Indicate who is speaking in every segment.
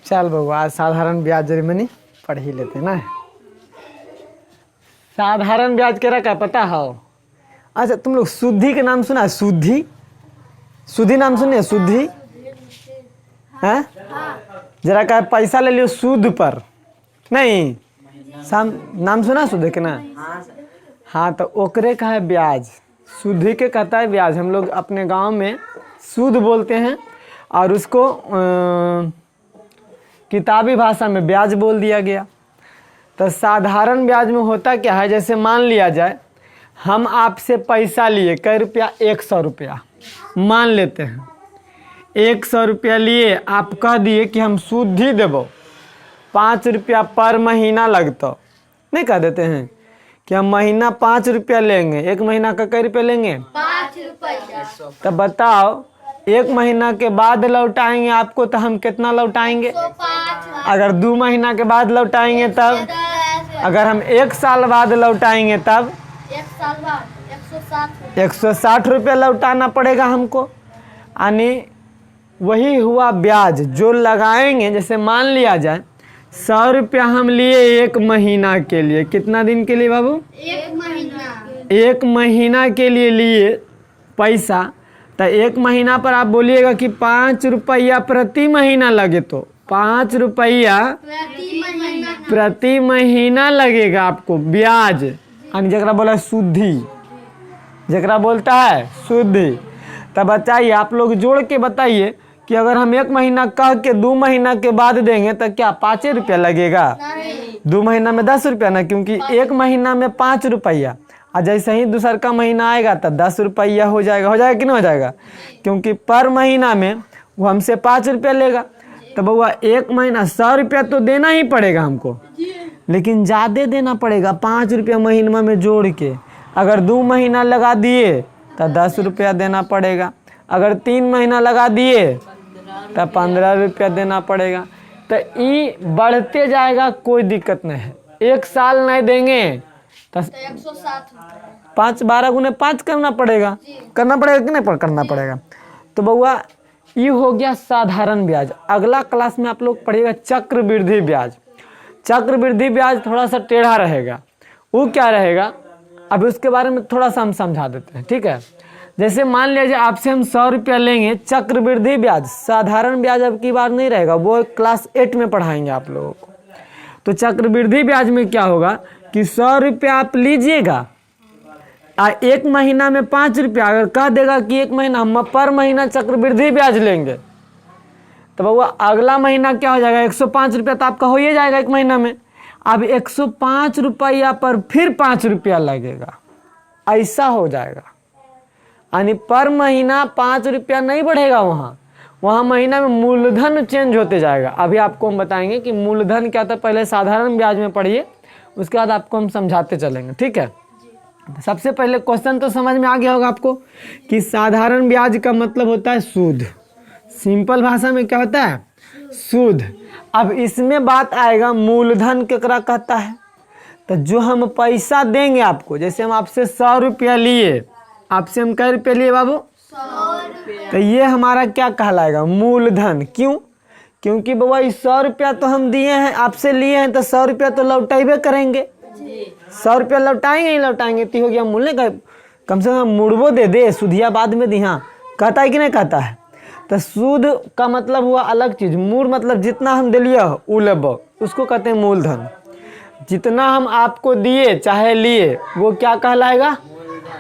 Speaker 1: चल बबू आज साधारण ब्याज जर्मनी पढ़ ही लेते ना। साधारण ब्याज के क्या पता हो? अच्छा तुम लोग शुद्धि के नाम सुना है? शुद्धि शुद्धि नाम सुनिए। शुद्धि है जरा का पैसा ले लियो सूद पर नहीं नाम सुना शुद्ध के ना। हाँ तो ओकरे का है ब्याज। शुद्धि के कहता है ब्याज। हम लोग अपने गांव में सूद बोलते हैं और उसको किताबी भाषा में ब्याज बोल दिया गया। तो साधारण ब्याज में होता क्या है, जैसे मान लिया जाए हम आपसे पैसा लिए कै रुपया, 100 रुपया मान लेते हैं। 100 रुपया लिए, आप कह दिए कि हम सूद ही देबो 5 रुपया पर महीना लगता। नहीं कह देते हैं कि हम महीना 5 रुपया लेंगे। एक महीना का कै रुपया लेंगे? 5 रुपया। तब बताओ 1 महीना के बाद लौटाएंगे आपको तो हम कितना लौटाएंगे? 105। अगर 2 महीना के बाद लौटाएंगे तब? अगर हम 1 साल बाद लौटाएंगे तब?
Speaker 2: 1 साल बाद
Speaker 1: 160 रुपया लौटाना पड़ेगा हमको। यानी वही हुआ ब्याज जो लगाएंगे। जैसे मान लिया जाए 100 रुपया हम लिए 1 महीना के लिए। कितना दिन के लिए बाबू?
Speaker 2: 1 महीना।
Speaker 1: 1 महीना के लिए लिए पैसा। तो 1 महीना पर आप बोलिएगा कि 5 रुपया प्रति महीना लगे, तो 5 रुपया प्रति महीना लगेगा आपको ब्याज। यानी जरा बोला शुद्धि, जरा बोलता है शुद्धि। तब बताइए आप लोग जोड़ के बताइए कि अगर हम 1 महीना कह के 2 महीना के बाद देंगे तो क्या 5 रुपया लगेगा? 2 महीना में 10 रुपया ना, क्योंकि 1 महीना में 5 रुपया और जैसे ही दूसरा का महीना आएगा तो 10 रुपया हो जाएगा। हो जाएगा कि नहीं हो जाएगा? क्योंकि पर महीना में वो हमसे 5 रुपया लेगा। तो बउआ 1 महीना 100 रुपया तो देना ही पड़ेगा हमको, लेकिन ज़्यादा देना पड़ेगा 5 रुपया महीना में जोड़ के। अगर 2 महीना लगा दिए तो 10 रुपया देना पड़ेगा। अगर 3 महीना लगा दिए तो 15 रुपया देना पड़ेगा। तो ये बढ़ते जाएगा, कोई दिक्कत नहीं है। 1 साल नहीं देंगे तो
Speaker 2: 160
Speaker 1: 5 12 गुने 5 करना पड़ेगा। करना पड़ेगा कि नहीं करना पड़ेगा? तो बउआ ये हो गया साधारण ब्याज। अगला क्लास में आप लोग पढ़िएगा चक्रवृद्धि ब्याज। चक्रवृद्धि ब्याज थोड़ा सा टेढ़ा रहेगा। वो क्या रहेगा अभी उसके बारे में थोड़ा सा हम समझा देते हैं, ठीक है। जैसे मान लीजिए आपसे हम 100 रुपया लेंगे चक्रवृद्धि ब्याज। साधारण ब्याज अब की बार नहीं रहेगा, वो क्लास 8 में पढ़ाएंगे आप लोगों को। तो चक्रवृद्धि ब्याज में क्या होगा कि 100 रुपया आप लीजिएगा, 1 महीना में 5 रुपया। अगर कह देगा कि 1 महीना हम पर महीना चक्रवृद्धि ब्याज लेंगे, तो बउआ अगला महीना क्या हो जाएगा? 105 रुपया तो आपका हो ही जाएगा 1 महीना में। अब 105 रुपया पर फिर 5 रुपया लगेगा, ऐसा हो जाएगा। यानी पर महीना 5 रुपया नहीं बढ़ेगा, वहाँ महीना में मूलधन चेंज होते जाएगा। अभी आपको हम बताएंगे कि मूलधन क्या था। पहले साधारण ब्याज में पढ़िए, उसके बाद आपको हम समझाते चलेंगे, ठीक है। सबसे पहले क्वेश्चन तो समझ में आ गया होगा आपको कि साधारण ब्याज का मतलब होता है सूद। सिंपल भाषा में क्या होता है? सूद। अब इसमें बात आएगा मूलधन केकरा कहता है। तो जो हम पैसा देंगे आपको, जैसे हम आपसे 100 रुपया लिए, आपसे हम कै रुपया लिए बाबू?
Speaker 2: 100 रुपया।
Speaker 1: तो ये हमारा क्या कहलाएगा? मूलधन। क्यों? क्योंकि बाबा 100 रुपया तो हम दिए हैं, आपसे लिए हैं, तो 100 रुपया तो लौटाइबे करेंगे। 100 रुपया लौटाएंगे ही लौटाएंगे। तो हो गया मूल्य का, कम से कम मुड़बो दे सूदिया बाद में दी। हाँ कहता है कि नहीं कहता है? तो सूद का मतलब हुआ अलग चीज। मूल मतलब जितना हम दिलिए उ लेब, उसको कहते हैं मूलधन। जितना हम आपको दिए चाहे लिए वो क्या कहलाएगा?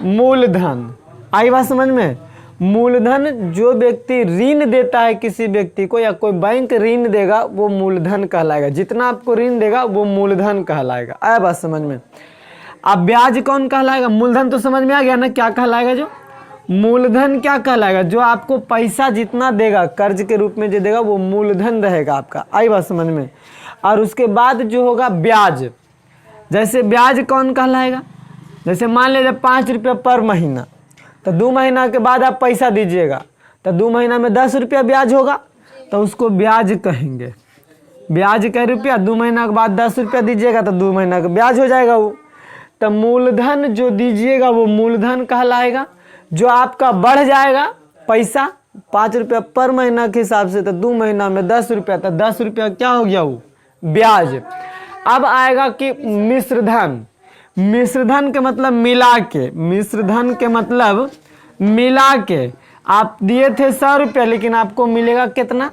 Speaker 1: मूलधन। आई बात समझ में? मूलधन जो व्यक्ति ऋण देता है किसी व्यक्ति को, या कोई बैंक ऋण देगा, वो मूलधन कहलाएगा। जितना आपको ऋण देगा वो मूलधन कहलाएगा। आया बात समझ में? अब ब्याज कौन कहलाएगा? मूलधन तो समझ में आ गया ना क्या कहलाएगा? जो मूलधन क्या कहलाएगा? जो आपको पैसा जितना देगा कर्ज के रूप में जो देगा वो मूलधन रहेगा आपका। आई बात समझ में? और उसके बाद जो होगा ब्याज। जैसे ब्याज कौन कहलाएगा? जैसे मान लीजिए 5 रुपया पर महीना, तो 2 महीना के बाद आप पैसा दीजिएगा, तो 2 महीना में 10 रुपया ब्याज होगा, तो उसको ब्याज कहेंगे। ब्याज कै रुपया? 2 महीना के बाद 10 रुपया दीजिएगा तो 2 महीना का ब्याज हो जाएगा वो। तो मूलधन जो दीजिएगा वो मूलधन कहलाएगा। जो आपका बढ़ जाएगा पैसा 5 रुपया पर महीना के हिसाब से, तो 2 महीना में 10 रुपया, तो 10 रुपया क्या हो गया वो ब्याज। अब आएगा कि मिश्रधन। मिश्रधन के मतलब मिला के, मिश्रधन के मतलब मिला के। आप दिए थे 100 रुपया, लेकिन आपको मिलेगा कितना,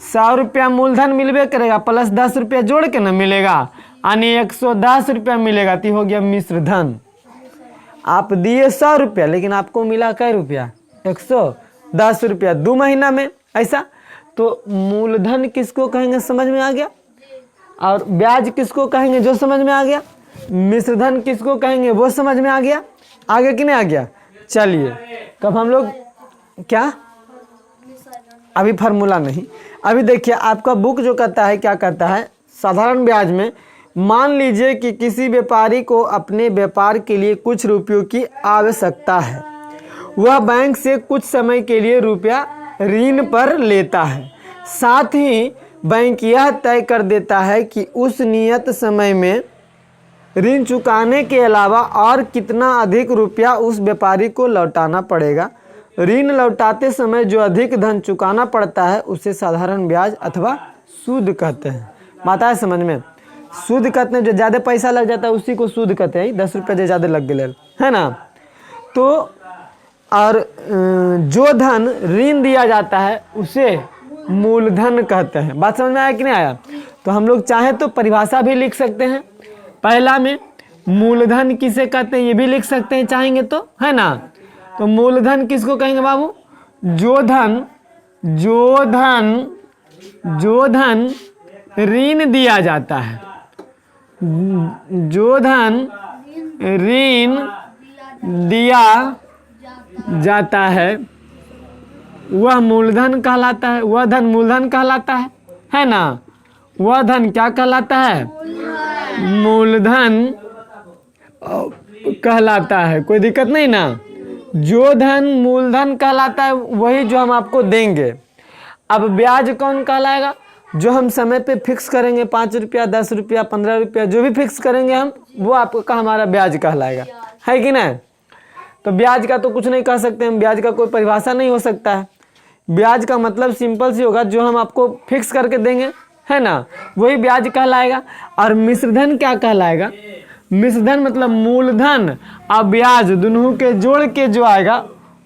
Speaker 1: 100 रुपया मूलधन मिलबे करेगा, प्लस 10 रुपया जोड़ के ना मिलेगा, यानी 110 रुपया मिलेगा, तो हो गया मिश्रधन। आप दिए 100 रुपया, लेकिन आपको मिला कै रुपया, 110 रुपया 2 महीना में, ऐसा। तो मूलधन किसको कहेंगे, समझ में आ गया। और ब्याज किसको कहेंगे, जो समझ में आ गया। मिश्रधन किसको कहेंगे, वो समझ में आ गया। आगे कि नहीं आ गया। चलिए, कब हम लोग क्या, अभी फार्मूला नहीं, अभी देखिए आपका बुक जो कहता है, क्या कहता है, साधारण ब्याज में मान लीजिए कि किसी व्यापारी को अपने व्यापार के लिए कुछ रुपयों की आवश्यकता है। वह बैंक से कुछ समय के लिए रुपया ऋण पर लेता है। साथ ही बैंक यह तय कर देता है कि उस नियत समय में ऋण चुकाने के अलावा और कितना अधिक रुपया उस व्यापारी को लौटाना पड़ेगा। ऋण लौटाते समय जो अधिक धन चुकाना पड़ता है उसे साधारण ब्याज अथवा सूद कहते हैं। बात है समझ में। सूद कहते हैं जो ज़्यादा पैसा लग जाता है उसी को सूद कहते हैं। 10 रुपये जो ज़्यादा लग गए है ना। तो और जो धन ऋण दिया जाता है उसे मूलधन कहते हैं। बात समझ में आया कि नहीं आया। तो हम लोग चाहे तो परिभाषा भी लिख सकते हैं। पहला में मूलधन किसे कहते हैं ये भी लिख सकते हैं चाहेंगे तो, है ना। तो मूलधन किसको कहेंगे बाबू, जो धन ऋण दिया जाता है, जो धन ऋण दिया जाता है वह मूलधन कहलाता है। वह धन मूलधन कहलाता है ना। वह धन क्या कहलाता है, मूलधन कहलाता है। कोई दिक्कत नहीं ना। जो धन मूलधन कहलाता है वही जो हम आपको देंगे। अब ब्याज कौन कहलाएगा, जो हम समय पे फिक्स करेंगे, 5 रुपया 10 रुपया 15 रुपया जो भी फिक्स करेंगे हम, वो आपका हमारा ब्याज कहलाएगा, है कि नहीं। तो ब्याज का तो कुछ नहीं कह सकते हम, ब्याज का कोई परिभाषा नहीं हो सकता है। ब्याज का मतलब सिंपल सी होगा, जो हम आपको फिक्स करके देंगे, है ना, वही ब्याज कहलाएगा। और मिश्रधन क्या कहलाएगा, मिश्रधन मतलब मूलधन और ब्याज दोनों के जोड़ के जो आएगा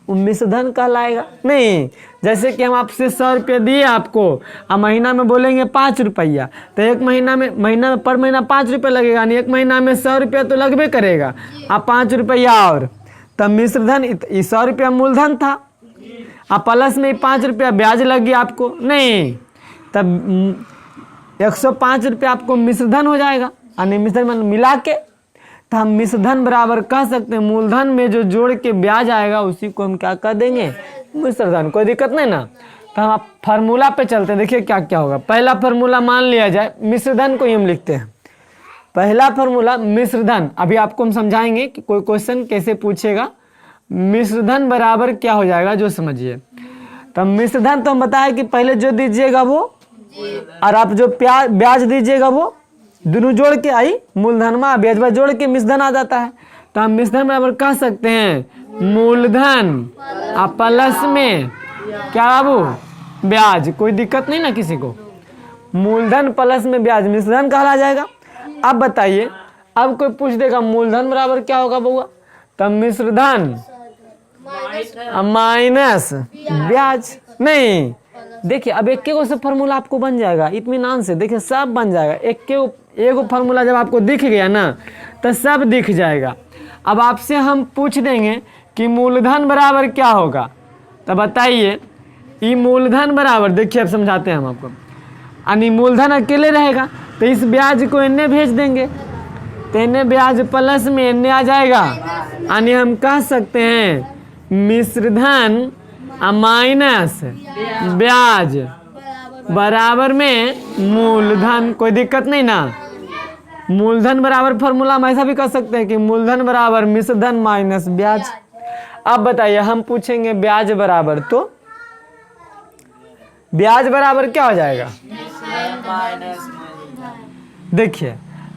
Speaker 1: वो मिश्रधन कहलाएगा। नहीं, जैसे कि हम आपसे 100 रुपये दिए आपको और महीना में बोलेंगे 5 रुपया, तो एक महीना में पर महीना 5 रुपये लगेगा, नहीं एक महीना में 100 रुपया तो लगबे करेगा, अब 5 रुपया और, तब मिश्रधन 100 रुपया मूलधन था और प्लस में 5 रुपया ब्याज लग गया आपको, नहीं तब 105 रुपया आपको मिश्रधन हो जाएगा। यानी मिश्रधन मिला के, तो हम मिश्रधन बराबर कह सकते हैं मूलधन में जो जोड़ के ब्याज आएगा उसी को हम क्या कह देंगे, मिश्रधन। कोई दिक्कत नहीं ना। तो हम आप फार्मूला पे चलते हैं, देखिए क्या क्या होगा। पहला फार्मूला मान लिया जाए, मिश्रधन को ही हम लिखते हैं। पहला फार्मूला मिश्रधन, अभी आपको हम समझाएंगे कि कोई क्वेश्चन कैसे पूछेगा। मिश्रधन बराबर क्या हो जाएगा जो समझिए। तो मिश्रधन तो हम बताए कि पहले जो दीजिएगा वो और आप जो ब्याज दीजिएगा वो दोनों जोड़ के आई मूलधन में ब्याज जोड़ के मिश्रधन आ जाता है। तो हम मिश्रधन बराबर कह सकते हैं मूलधन और प्लस में क्या बाबू, ब्याज। कोई दिक्कत नहीं ना किसी को। मूलधन प्लस में ब्याज मिश्रधन कहला जाएगा। अब बताइए, अब कोई पूछ देगा मूलधन बराबर क्या होगा बउआ, तब मिश्रधन माइनस ब्याज। नहीं, देखिए अब एक के से फार्मूला आपको बन जाएगा इत्मीनान से। देखिए सब बन जाएगा, एगो फार्मूला जब आपको दिख गया ना तो सब दिख जाएगा। अब आपसे हम पूछ देंगे कि मूलधन बराबर क्या होगा, तो बताइए। ये मूलधन बराबर, देखिए अब समझाते हैं हम आपको। यानी मूलधन अकेले रहेगा तो इस ब्याज को इन्हें भेज देंगे, तो इन्हें ब्याज प्लस में इन्हें आ जाएगा। यानी हम कह सकते हैं मिश्रधन माइनस ब्याज बराबर में मूलधन। कोई दिक्कत नहीं ना। मूलधन बराबर फार्मूला हम ऐसा भी कर सकते हैं कि मूलधन बराबर मिश्रधन माइनस ब्याज। अब बताइए हम पूछेंगे ब्याज बराबर, तो ब्याज बराबर क्या हो जाएगा, देखिए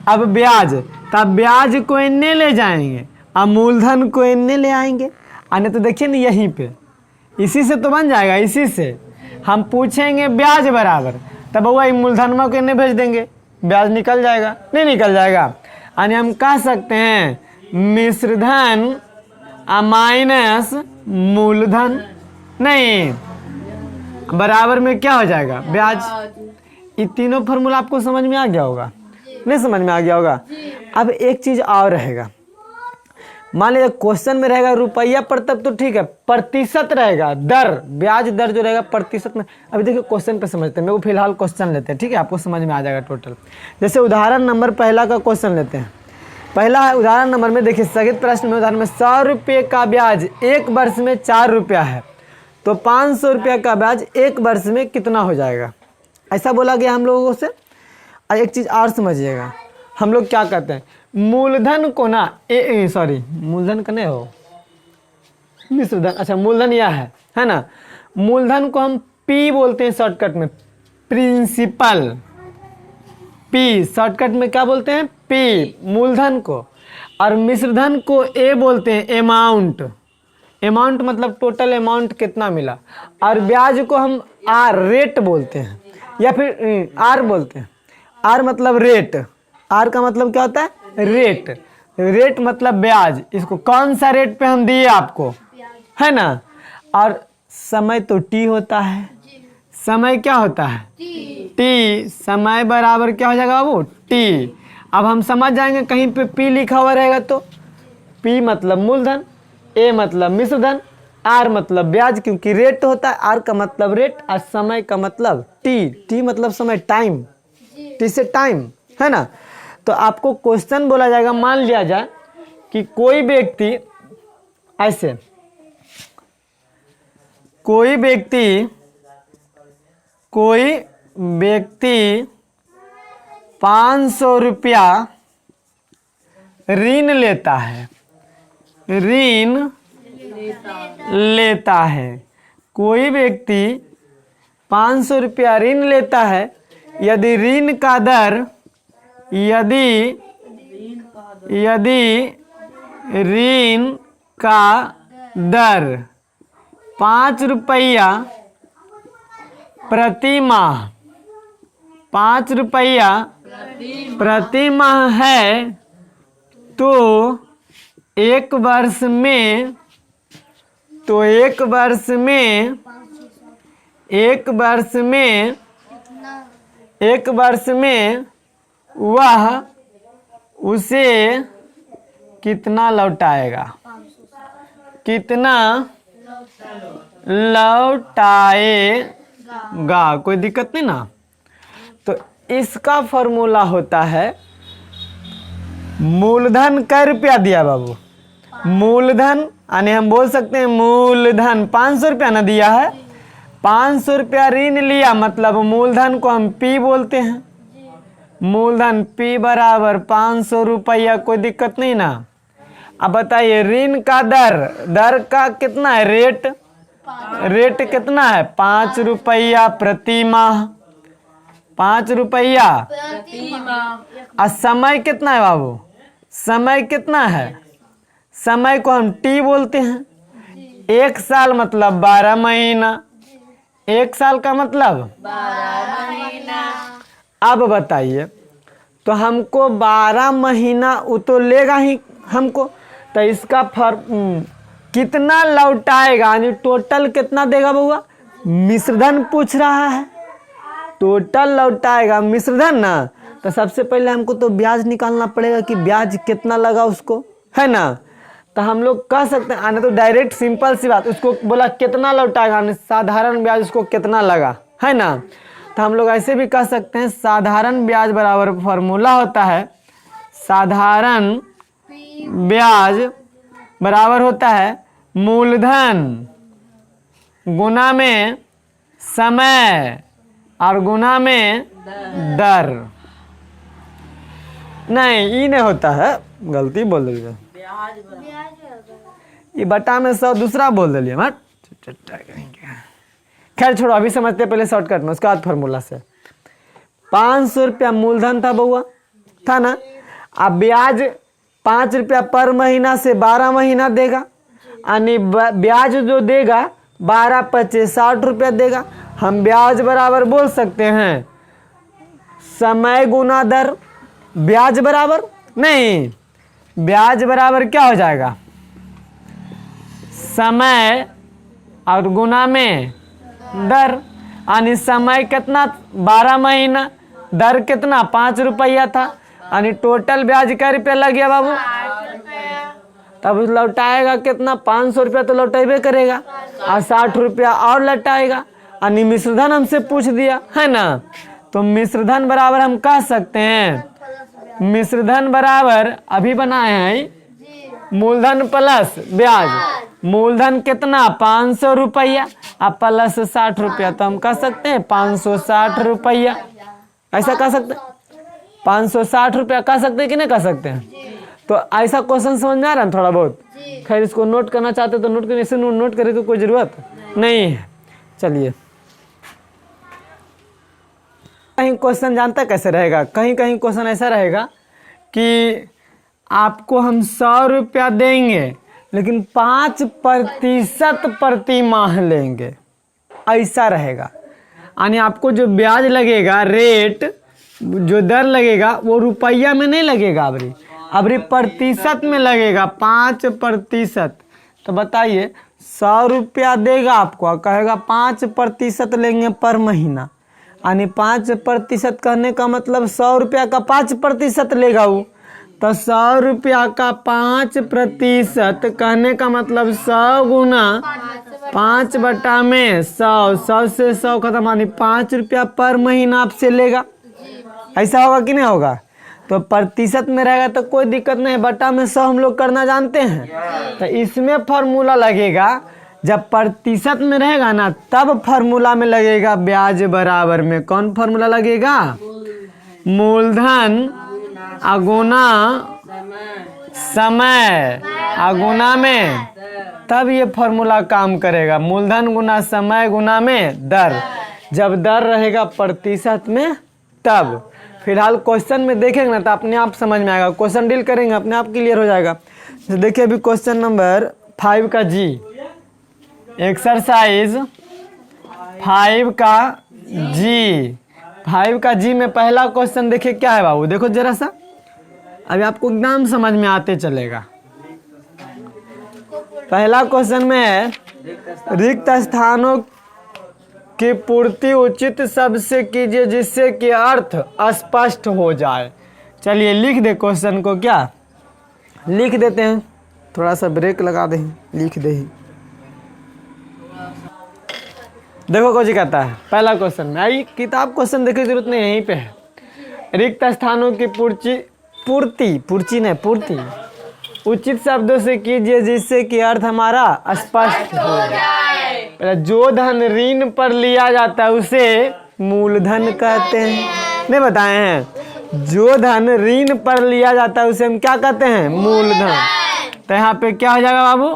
Speaker 1: अब ब्याज, तब ब्याज को इन्ने ले जाएंगे और मूलधन को इन्ने ले आएंगे। आने तो देखिए ना, यहीं पे इसी से तो बन जाएगा, इसी से हम पूछेंगे ब्याज बराबर, तब बउआ मूलधनमा को नहीं भेज देंगे, ब्याज निकल जाएगा, नहीं निकल जाएगा। यानी हम कह सकते हैं मिश्र धन माइनस मूलधन, नहीं बराबर में क्या हो जाएगा, ब्याज। ये तीनों फार्मूला आपको समझ में आ गया होगा, नहीं समझ में आ गया होगा। अब एक चीज और रहेगा, मान लीजिए क्वेश्चन में रहेगा रुपया पर, तब तो ठीक है, प्रतिशत रहेगा, दर, ब्याज दर जो रहेगा प्रतिशत में। अभी देखिए क्वेश्चन पे समझते हैं, मेरे को फिलहाल क्वेश्चन लेते हैं, ठीक है, आपको समझ में आ जाएगा टोटल। जैसे उदाहरण नंबर पहला का क्वेश्चन लेते हैं। पहला है उदाहरण नंबर में, देखिए स्थगित प्रश्न में उदाहरण में 100 रुपये का ब्याज 1 वर्ष में 4 रुपया है, तो 500 रुपये का ब्याज 1 वर्ष में कितना हो जाएगा, ऐसा बोला गया हम लोगों से। और एक चीज़ और समझिएगा, हम लोग क्या कहते हैं मूलधन को ना सॉरी मूलधन का नहीं हो, मिश्र धन, अच्छा मूलधन यह है ना, मूलधन को हम पी बोलते हैं शॉर्टकट में, प्रिंसिपल, पी शॉर्टकट में क्या बोलते हैं, पी मूलधन को। और मिश्रधन को ए बोलते हैं, अमाउंट, अमाउंट मतलब टोटल अमाउंट कितना मिला। और ब्याज को हम आर, रेट बोलते हैं, या फिर आर बोलते हैं, आर मतलब रेट, आर का मतलब क्या होता है, रेट, रेट मतलब ब्याज। इसको कौन सा रेट पे हम दिए आपको, है ना। और समय तो टी होता है, समय क्या होता है, टी, समय बराबर क्या हो जाएगा बाबू, टी। अब हम समझ जाएंगे, कहीं पे पी लिखा हुआ रहेगा तो पी मतलब मूलधन, ए मतलब मिश्रधन, आर मतलब ब्याज, क्योंकि रेट होता है, आर का मतलब रेट, और समय का मतलब टी, टी मतलब समय, टाइम, टी से टाइम, है ना। तो आपको क्वेश्चन बोला जाएगा, मान लिया जाए कि कोई व्यक्ति ऐसे, कोई व्यक्ति 500 रुपया ऋण लेता है, ऋण लेता है, कोई व्यक्ति 500 रुपया ऋण लेता है। यदि ऋण का दर, यदि ऋण का दर 5 रुपया प्रति माह, 5 रुपया प्रति माह है, तो एक वर्ष में, तो एक वर्ष में, एक वर्ष में, एक वर्ष में वह उसे कितना लौटाएगा, कितना लौटाएगा, कोई दिक्कत नहीं ना। तो इसका फॉर्मूला होता है, मूलधन कै रुपया दिया बाबू, मूलधन, यानी हम बोल सकते हैं मूलधन 500 रुपया ना दिया है, 500 रुपया ऋण लिया, मतलब मूलधन को हम पी बोलते हैं, मूलधन पी बराबर 500 रुपया, कोई दिक्कत नहीं ना। अब बताइए ऋण का दर, दर का कितना है, रेट, रेट कितना है 5 रुपया प्रति माह, 5 रुपया प्रति माह। और समय कितना है बाबू, समय कितना है, समय को हम टी बोलते हैं, 1 साल मतलब 12 महीना, 1 साल का मतलब 12 महीना। अब बताइए, तो हमको 12 महीना वो तो लेगा ही हमको, तो इसका कितना लौटाएगा, यानी टोटल कितना देगा बउआ, मिश्रधन पूछ रहा है, टोटल लौटाएगा मिश्रधन ना। तो सबसे पहले हमको तो ब्याज निकालना पड़ेगा कि ब्याज कितना लगा उसको, है ना। तो हम लोग कह सकते हैं, आने तो डायरेक्ट सिंपल सी बात, उसको बोला कितना लौटाएगा, साधारण ब्याज उसको कितना लगा, है ना। तो हम लोग ऐसे भी कह सकते हैं, साधारण ब्याज बराबर फॉर्मूला होता है, साधारण ब्याज बराबर होता है मूलधन गुना में समय और गुना में दर। नहीं ये नहीं होता है, गलती बोल दिया, ये बटा में 100 दूसरा बोल दिलिए मत। खैर छोड़ो, अभी समझते हैं पहले शॉर्टकट में, उसका बाद फॉर्मूला से। 500 रुपया मूलधन था बउआ, था ना। अब ब्याज 5 रुपया पर महीना से 12 महीना देगा, यानी ब्याज जो देगा 12 25 60 रुपया देगा। हम ब्याज बराबर बोल सकते हैं समय गुना दर। ब्याज बराबर नहीं, ब्याज बराबर क्या हो जाएगा, समय और गुना में दर। यानी समय कितना 12 महीना, दर कितना 5 रुपया था, यानी टोटल ब्याज क्या रुपया लग गया बाबू, तब लौटाएगा कितना 500 रुपया तो लौटेबे करेगा और 60 रुपया और लौटाएगा। यानी मिश्रधन हमसे पूछ दिया है ना, तो मिश्रधन बराबर हम कह सकते हैं, मिश्रधन बराबर अभी बनाए हैं मूलधन प्लस ब्याज। मूलधन कितना 500 रुपया और प्लस 60 रुपया, तो हम कह सकते हैं 560 रुपया। ऐसा कह सकते हैं 560 रुपया कह सकते हैं कि नहीं कह सकते हैं। तो ऐसा क्वेश्चन समझ में आ रहा है थोड़ा बहुत। खैर इसको नोट करना चाहते तो नोट करने से नोट करे तो कोई जरूरत नहीं है। चलिए कहीं क्वेश्चन जानता कैसे रहेगा, कहीं कहीं क्वेश्चन ऐसा रहेगा कि आपको हम 100 रुपया देंगे लेकिन 5% प्रति माह लेंगे, ऐसा रहेगा। यानी आपको जो ब्याज लगेगा, रेट जो दर लगेगा वो रुपया में नहीं लगेगा, अबरी प्रतिशत में लगेगा 5%। तो बताइए 100 रुपया देगा आपको, कहेगा 5% लेंगे पर महीना, यानी 5% कहने का मतलब 100 रुपया का 5% लेगा वो, तो 100 रुपया का 5% कहने का मतलब 100 गुना 5/100, 100 से 100 खत्म, यानी 5 रुपया पर महीना आपसे लेगा। ऐसा होगा कि नहीं होगा। तो प्रतिशत में रहेगा तो कोई दिक्कत नहीं, बटा में 100 हम लोग करना जानते हैं। तो इसमें फार्मूला लगेगा, जब प्रतिशत में रहेगा ना तब फार्मूला में लगेगा ब्याज बराबर में। कौन फार्मूला लगेगा, मूलधन अगुना समय अगुना में, तब ये फार्मूला काम करेगा। मूलधन गुना समय गुना में दर, जब दर रहेगा प्रतिशत में तब। फिलहाल क्वेश्चन में देखेंगे ना तो अपने आप समझ में आएगा, क्वेश्चन डील करेंगे अपने आप क्लियर हो जाएगा। तो देखिए अभी क्वेश्चन नंबर 5 का जी, एक्सरसाइज 5 का जी, 5 का जी में पहला क्वेश्चन देखिए क्या है बाबू, देखो जरा सा, अभी आपको एकदम समझ में आते चलेगा। पहला क्वेश्चन में है रिक्त स्थानों की पूर्ति उचित शब्द से कीजिए जिससे कि अर्थ स्पष्ट हो जाए। चलिए लिख दे क्वेश्चन को, क्या लिख देते हैं, थोड़ा सा ब्रेक लगा दे, लिख दे। देखो कुछ कहता है पहला क्वेश्चन में, आई किताब क्वेश्चन देखने की जरूरत नहीं, यहीं पे है। रिक्त स्थानों की पूर्ति उचित शब्दों से कीजिए जिससे कि अर्थ हमारा स्पष्ट हो जाए। जो धन ऋण पर लिया जाता है उसे मूलधन कहते हैं, नहीं बताए हैं। जो धन ऋण पर लिया जाता है उसे हम क्या कहते हैं, मूलधन। तो यहाँ पे क्या हो जाएगा बाबू,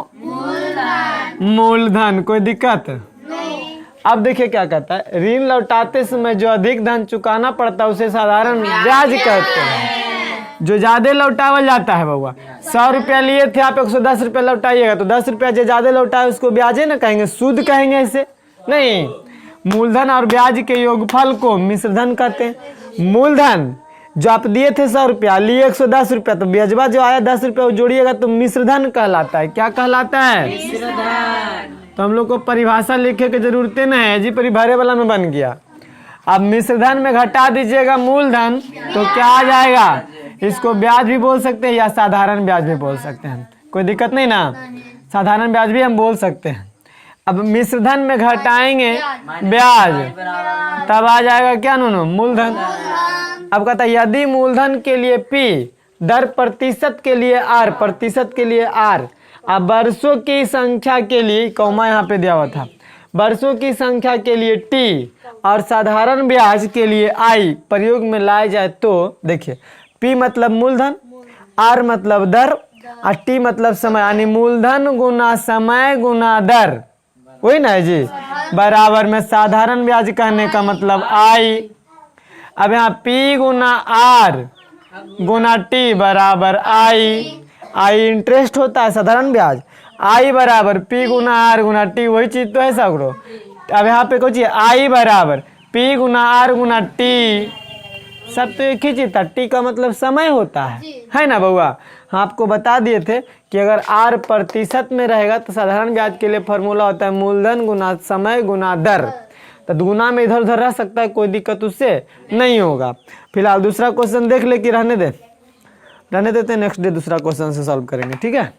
Speaker 1: मूलधन। कोई दिक्कत नहीं। अब देखिए क्या कहता है, ऋण लौटाते समय जो अधिक धन चुकाना पड़ता है उसे साधारण ब्याज कहते हैं। जो ज्यादा लौटावल जाता है बउआ, 100 रुपया लिए थे आप 110 रुपया लौटाइएगा तो 10 रुपया जो ज्यादा लौटाए उसको ब्याजे ना कहेंगे, सूद कहेंगे ऐसे नहीं। मूलधन और ब्याज के योगफल को मिश्रधन कहते हैं। मूलधन जो आप दिए थे 100 रुपया, लिए 110 रुपया, तो ब्याजवा जो आया 10 रुपया वो जोड़िएगा तो मिश्रधन कहलाता है। क्या कहलाता है, मिश्रधन। तो हम लोग को परिभाषा लिखे की जरूरत नहीं है जी, परिभारे वाला में बन गया। अब मिश्रधन में घटा दीजिएगा मूलधन तो क्या आ जाएगा, इसको ब्याज भी बोल सकते हैं या साधारण ब्याज भी बोल सकते हैं, कोई दिक्कत नहीं ना, साधारण ब्याज भी हम बोल सकते हैं। अब मिश्रधन में घटाएंगे ब्याज तब आ जाएगा क्या नूनू, मूलधन। अब कहता है यदि मूलधन के लिए P, दर प्रतिशत के लिए R, प्रतिशत के लिए R, अब वर्षों की संख्या के लिए, कौमा यहाँ पे दिया हुआ था, वर्षों की संख्या के लिए T और साधारण ब्याज के लिए I प्रयोग में लाए जाए तो देखिए P मतलब मूलधन, R मतलब दर और T मतलब समय, यानी मूलधन गुना समय गुना दर, वही ना है जी, बराबर में साधारण ब्याज कहने का मतलब I। अब यहाँ P गुना R गुना T बराबर I इंटरेस्ट होता है साधारण ब्याज, आई बराबर पी गुना आर गुना टी, वही चीज तो है सगरो। अब यहाँ पे कुछ आई बराबर पी गुना आर गुना टी, सब तो एक ही चीज था। टी का मतलब समय होता है ना बउआ। हम आपको बता दिए थे कि अगर आर प्रतिशत में रहेगा तो साधारण ब्याज के लिए फॉर्मूला होता है मूलधन गुना समय गुना दर। तो गुना में इधर उधर रह सकता है, कोई दिक्कत उससे नहीं होगा। फिलहाल दूसरा क्वेश्चन देख ले कि रहने देते हैं, नेक्स्ट डे दूसरा क्वेश्चन से सॉल्व करेंगे, ठीक है।